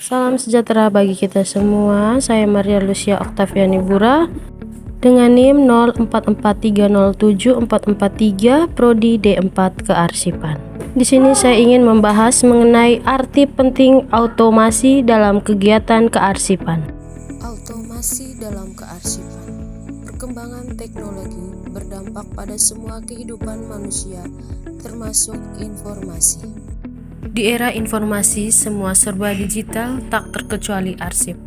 Salam sejahtera bagi kita semua. Saya Maria Lucia Oktaviani Bura dengan NIM 0443074443 Prodi D4 Kearsipan. Di sini saya ingin membahas mengenai arti penting automasi dalam kegiatan kearsipan. Automasi dalam kearsipan. Perkembangan teknologi berdampak pada semua kehidupan manusia, termasuk informasi. Di era informasi, semua serba digital, tak terkecuali arsip.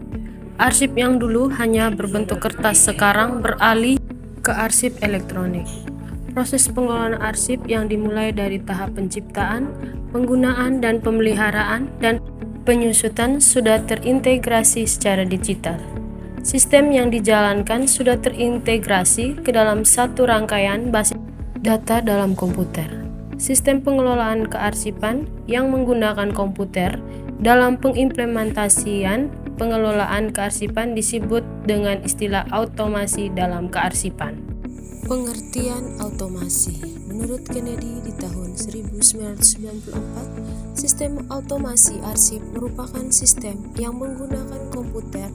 Arsip yang dulu hanya berbentuk kertas sekarang beralih ke arsip elektronik. Proses pengelolaan arsip yang dimulai dari tahap penciptaan, penggunaan dan pemeliharaan dan penyusutan sudah terintegrasi secara digital. Sistem yang dijalankan sudah terintegrasi ke dalam satu rangkaian basis data dalam komputer. Sistem pengelolaan kearsipan yang menggunakan komputer dalam pengimplementasian pengelolaan kearsipan disebut dengan istilah automasi dalam kearsipan. Pengertian automasi. Menurut Kennedy di tahun 1994, sistem automasi arsip merupakan sistem yang menggunakan komputer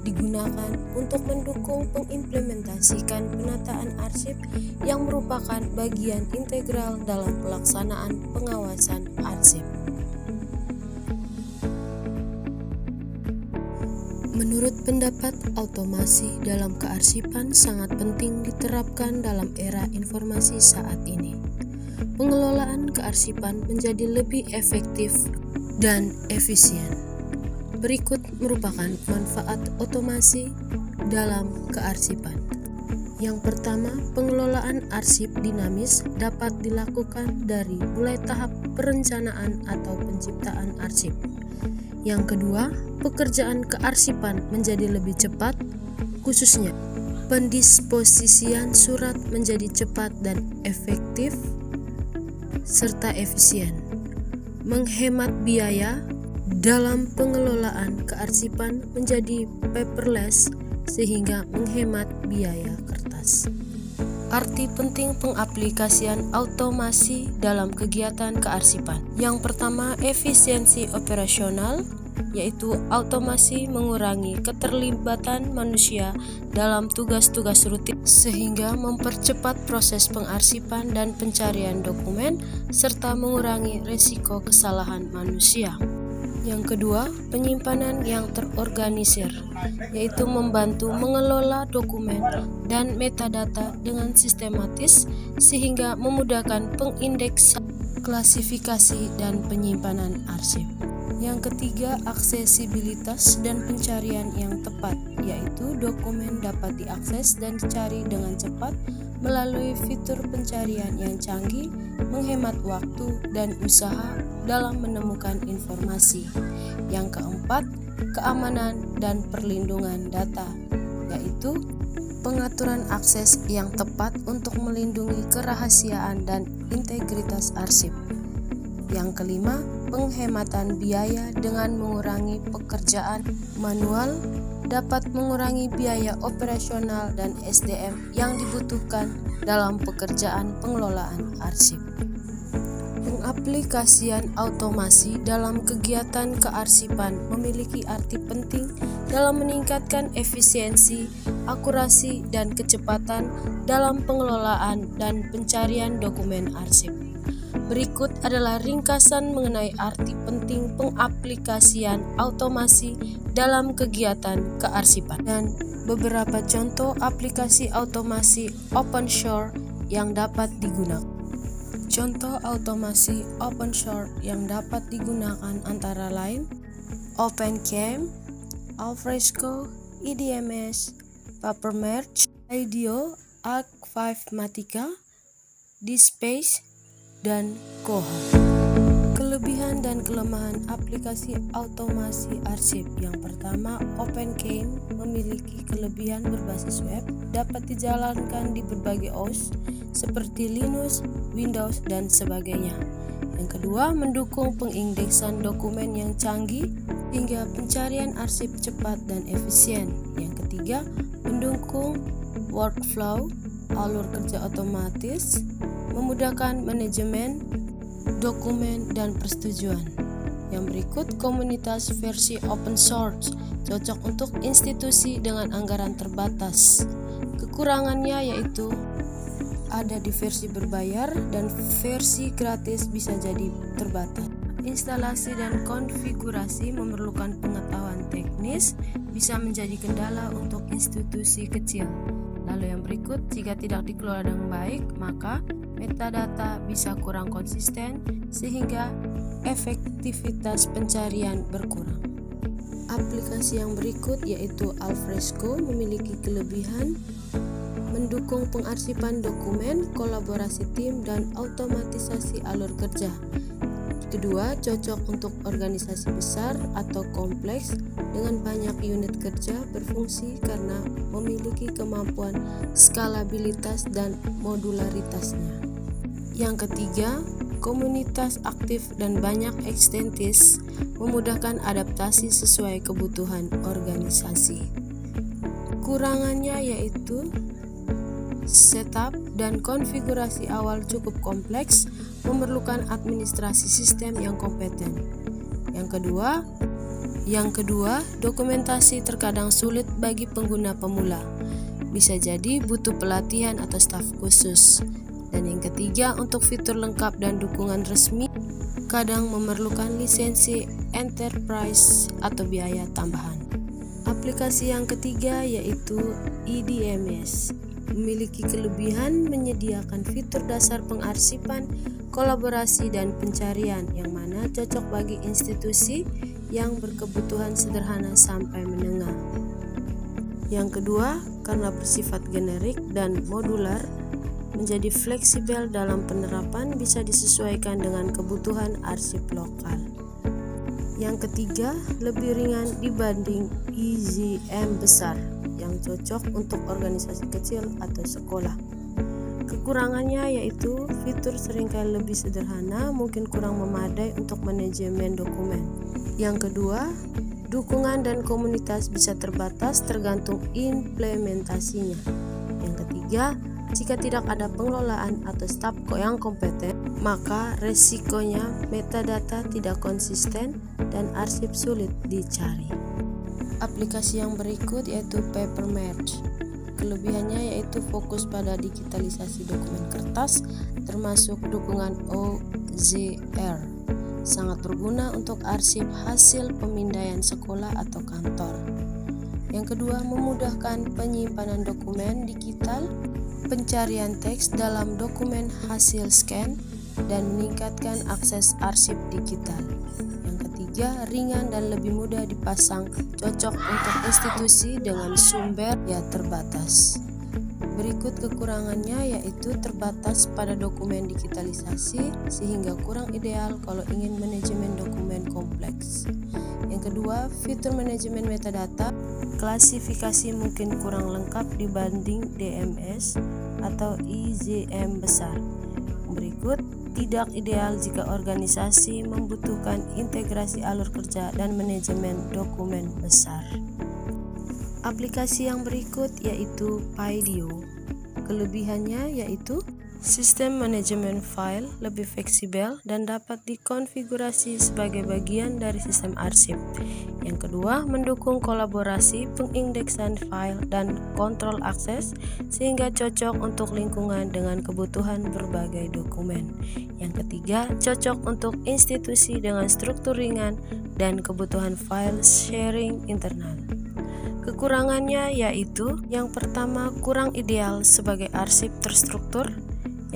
digunakan untuk mendukung mengimplementasikan penataan arsip yang merupakan bagian integral dalam pelaksanaan pengawasan arsip. Menurut pendapat, automasi dalam kearsipan sangat penting diterapkan dalam era informasi saat ini. Pengelolaan kearsipan menjadi lebih efektif dan efisien. Berikut merupakan manfaat otomasi dalam kearsipan. Yang pertama, pengelolaan arsip dinamis dapat dilakukan dari mulai tahap perencanaan atau penciptaan arsip. Yang kedua, pekerjaan kearsipan menjadi lebih cepat, khususnya pendisposisian surat menjadi cepat dan efektif serta efisien. Menghemat biaya dalam pengelolaan kearsipan menjadi paperless sehingga menghemat biaya kertas. Arti penting pengaplikasian automasi dalam kegiatan kearsipan. Yang pertama, efisiensi operasional, yaitu automasi mengurangi keterlibatan manusia dalam tugas-tugas rutin sehingga mempercepat proses pengarsipan dan pencarian dokumen serta mengurangi risiko kesalahan manusia. Yang kedua, penyimpanan yang terorganisir, yaitu membantu mengelola dokumen dan metadata dengan sistematis sehingga memudahkan pengindeksan, klasifikasi, dan penyimpanan arsip. Yang ketiga, aksesibilitas dan pencarian yang tepat, yaitu dokumen dapat diakses dan dicari dengan cepat melalui fitur pencarian yang canggih, menghemat waktu dan usaha dalam menemukan informasi. Yang keempat, keamanan dan perlindungan data, yaitu pengaturan akses yang tepat untuk melindungi kerahasiaan dan integritas arsip. Yang kelima, penghematan biaya dengan mengurangi pekerjaan manual dapat mengurangi biaya operasional dan SDM yang dibutuhkan dalam pekerjaan pengelolaan arsip. Pengaplikasian automasi dalam kegiatan kearsipan memiliki arti penting dalam meningkatkan efisiensi, akurasi, dan kecepatan dalam pengelolaan dan pencarian dokumen arsip. Berikut adalah ringkasan mengenai arti penting pengaplikasian automasi dalam kegiatan kearsipan dan beberapa contoh aplikasi automasi open source yang dapat digunakan. Contoh automasi open source yang dapat digunakan antara lain OpenCam, Alfresco, IDMS, Papermerge, IDEO, Arc5matica, DSpace, dan Koha. Kelebihan dan kelemahan aplikasi automasi arsip. Yang pertama, OpenCam memiliki kelebihan berbasis web, dapat dijalankan di berbagai OS seperti Linux, Windows, dan sebagainya. Yang kedua, mendukung pengindeksan dokumen yang canggih hingga pencarian arsip cepat dan efisien. Yang ketiga, mendukung workflow, alur kerja otomatis, memudahkan manajemen dokumen dan persetujuan. Yang berikut komunitas versi open source, cocok untuk institusi dengan anggaran terbatas. Kekurangannya yaitu ada di versi berbayar dan versi gratis bisa jadi terbatas. Instalasi dan konfigurasi memerlukan pengetahuan teknis, bisa menjadi kendala untuk institusi kecil. Lalu yang berikut, jika tidak dikelola dengan baik, maka metadata bisa kurang konsisten sehingga efektivitas pencarian berkurang. Aplikasi yang berikut yaitu Alfresco memiliki kelebihan mendukung pengarsipan dokumen, kolaborasi tim, dan otomatisasi alur kerja. Kedua, cocok untuk organisasi besar atau kompleks dengan banyak unit kerja berfungsi karena memiliki kemampuan skalabilitas dan modularitasnya. Yang ketiga, komunitas aktif dan banyak ekstentis memudahkan adaptasi sesuai kebutuhan organisasi. Kurangannya yaitu setup dan konfigurasi awal cukup kompleks, memerlukan administrasi sistem yang kompeten. Yang kedua, dokumentasi terkadang sulit bagi pengguna pemula. Bisa jadi butuh pelatihan atau staf khusus. Dan yang ketiga, untuk fitur lengkap dan dukungan resmi kadang memerlukan lisensi enterprise atau biaya tambahan. Aplikasi yang ketiga yaitu IDMS. Memiliki kelebihan menyediakan fitur dasar pengarsipan, kolaborasi, dan pencarian yang mana cocok bagi institusi yang berkebutuhan sederhana sampai menengah. Yang kedua, karena bersifat generik dan modular, menjadi fleksibel dalam penerapan, bisa disesuaikan dengan kebutuhan arsip lokal. Yang ketiga, lebih ringan dibanding IZM besar yang cocok untuk organisasi kecil atau sekolah. Kekurangannya yaitu fitur seringkali lebih sederhana, mungkin kurang memadai untuk manajemen dokumen. Yang kedua, dukungan dan komunitas bisa terbatas tergantung implementasinya. Yang ketiga, jika tidak ada pengelolaan atau staf yang kompeten, maka resikonya metadata tidak konsisten dan arsip sulit dicari. Aplikasi yang berikut yaitu Papermatch. Kelebihannya yaitu fokus pada digitalisasi dokumen kertas, termasuk dukungan OZR. Sangat berguna untuk arsip hasil pemindaian sekolah atau kantor. Yang kedua, memudahkan penyimpanan dokumen digital, pencarian teks dalam dokumen hasil scan, dan meningkatkan akses arsip digital. Ringan dan lebih mudah dipasang, cocok untuk institusi dengan sumber yang terbatas. Berikut kekurangannya yaitu terbatas pada dokumen digitalisasi sehingga kurang ideal kalau ingin manajemen dokumen kompleks. Yang kedua, fitur manajemen metadata, klasifikasi mungkin kurang lengkap dibanding DMS atau IZM besar. Berikut, tidak ideal jika organisasi membutuhkan integrasi alur kerja dan manajemen dokumen besar. Aplikasi yang berikut yaitu Pydio. Kelebihannya yaitu sistem manajemen file lebih fleksibel dan dapat dikonfigurasi sebagai bagian dari sistem arsip. Yang kedua, mendukung kolaborasi, pengindeksan file, dan kontrol akses sehingga cocok untuk lingkungan dengan kebutuhan berbagai dokumen. Yang ketiga, cocok untuk institusi dengan struktur ringan dan kebutuhan file sharing internal. Kekurangannya yaitu yang pertama, kurang ideal sebagai arsip terstruktur,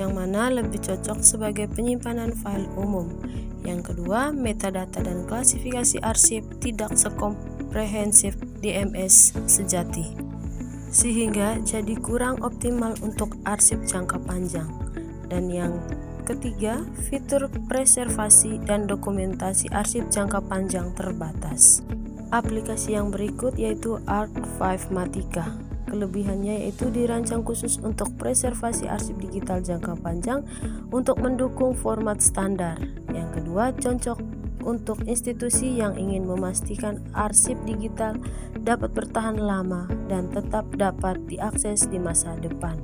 yang mana lebih cocok sebagai penyimpanan file umum. Yang kedua, metadata dan klasifikasi arsip tidak sekomprehensif DMS sejati, sehingga jadi kurang optimal untuk arsip jangka panjang. Dan yang ketiga, fitur preservasi dan dokumentasi arsip jangka panjang terbatas. Aplikasi yang berikut yaitu Archive-Matica. Kelebihannya yaitu dirancang khusus untuk preservasi arsip digital jangka panjang untuk mendukung format standar. Yang kedua, cocok untuk institusi yang ingin memastikan arsip digital dapat bertahan lama dan tetap dapat diakses di masa depan.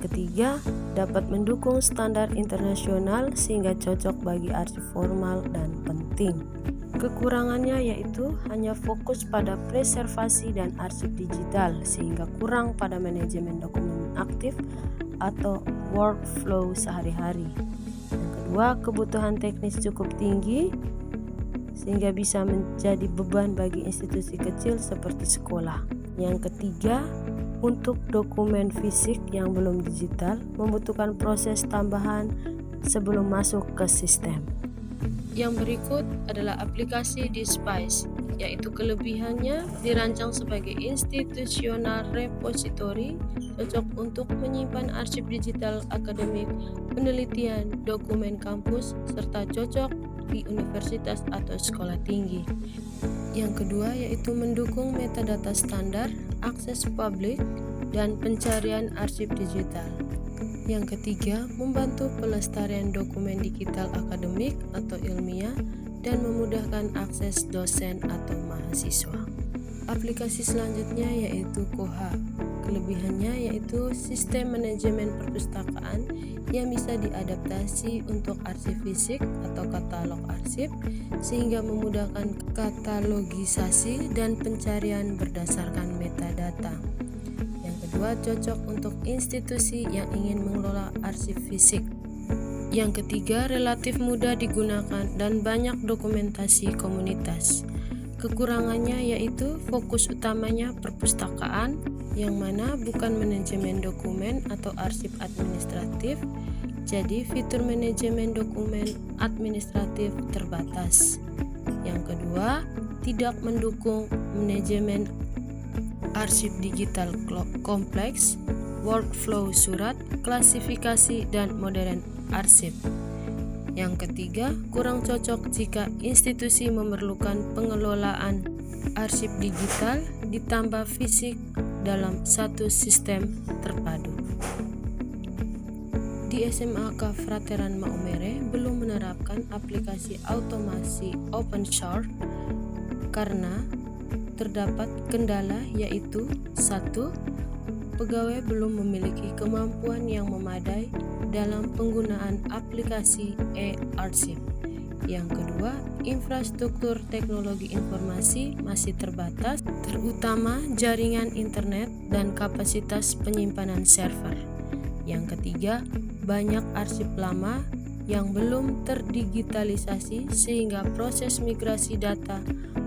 Ketiga, dapat mendukung standar internasional sehingga cocok bagi arsip formal dan penting. Kekurangannya yaitu hanya fokus pada preservasi dan arsip digital sehingga kurang pada manajemen dokumen aktif atau workflow sehari-hari. Yang kedua, kebutuhan teknis cukup tinggi sehingga bisa menjadi beban bagi institusi kecil seperti sekolah. Yang ketiga, untuk dokumen fisik yang belum digital membutuhkan proses tambahan sebelum masuk ke sistem. Yang berikut adalah aplikasi DSpice, yaitu kelebihannya dirancang sebagai institutional repository, cocok untuk menyimpan arsip digital akademik, penelitian, dokumen kampus, serta cocok di universitas atau sekolah tinggi. Yang kedua yaitu mendukung metadata standar, akses publik, dan pencarian arsip digital. Yang ketiga, membantu pelestarian dokumen digital akademik atau ilmiah dan memudahkan akses dosen atau mahasiswa. Aplikasi selanjutnya yaitu Koha. Kelebihannya yaitu sistem manajemen perpustakaan yang bisa diadaptasi untuk arsip fisik atau katalog arsip sehingga memudahkan katalogisasi dan pencarian berdasarkan metadata. Kedua, cocok untuk institusi yang ingin mengelola arsip fisik. Yang ketiga, relatif mudah digunakan dan banyak dokumentasi komunitas. Kekurangannya yaitu fokus utamanya perpustakaan, yang mana bukan manajemen dokumen atau arsip administratif, jadi fitur manajemen dokumen administratif terbatas. Yang kedua, tidak mendukung manajemen arsip digital kompleks, workflow surat, klasifikasi, dan modern arsip. Yang ketiga, kurang cocok jika institusi memerlukan pengelolaan arsip digital ditambah fisik dalam satu sistem terpadu. Di SMAK Frateran Maumere belum menerapkan aplikasi automasi open source karena terdapat kendala yaitu 1. Pegawai belum memiliki kemampuan yang memadai dalam penggunaan aplikasi e-arsip. Yang kedua, infrastruktur teknologi informasi masih terbatas, terutama jaringan internet dan kapasitas penyimpanan server. Yang ketiga, banyak arsip lama yang belum terdigitalisasi sehingga proses migrasi data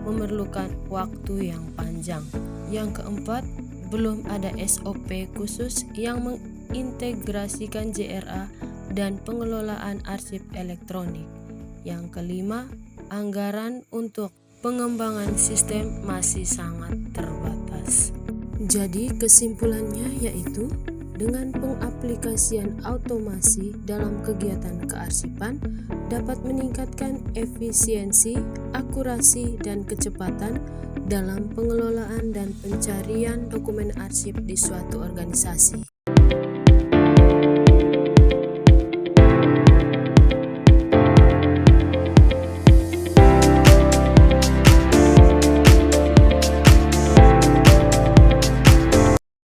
memerlukan waktu yang panjang. Yang keempat, belum ada SOP khusus yang mengintegrasikan JRA dan pengelolaan arsip elektronik. Yang kelima, anggaran untuk pengembangan sistem masih sangat terbatas. Jadi kesimpulannya yaitu dengan pengaplikasian automasi dalam kegiatan kearsipan dapat meningkatkan efisiensi, akurasi, dan kecepatan dalam pengelolaan dan pencarian dokumen arsip di suatu organisasi.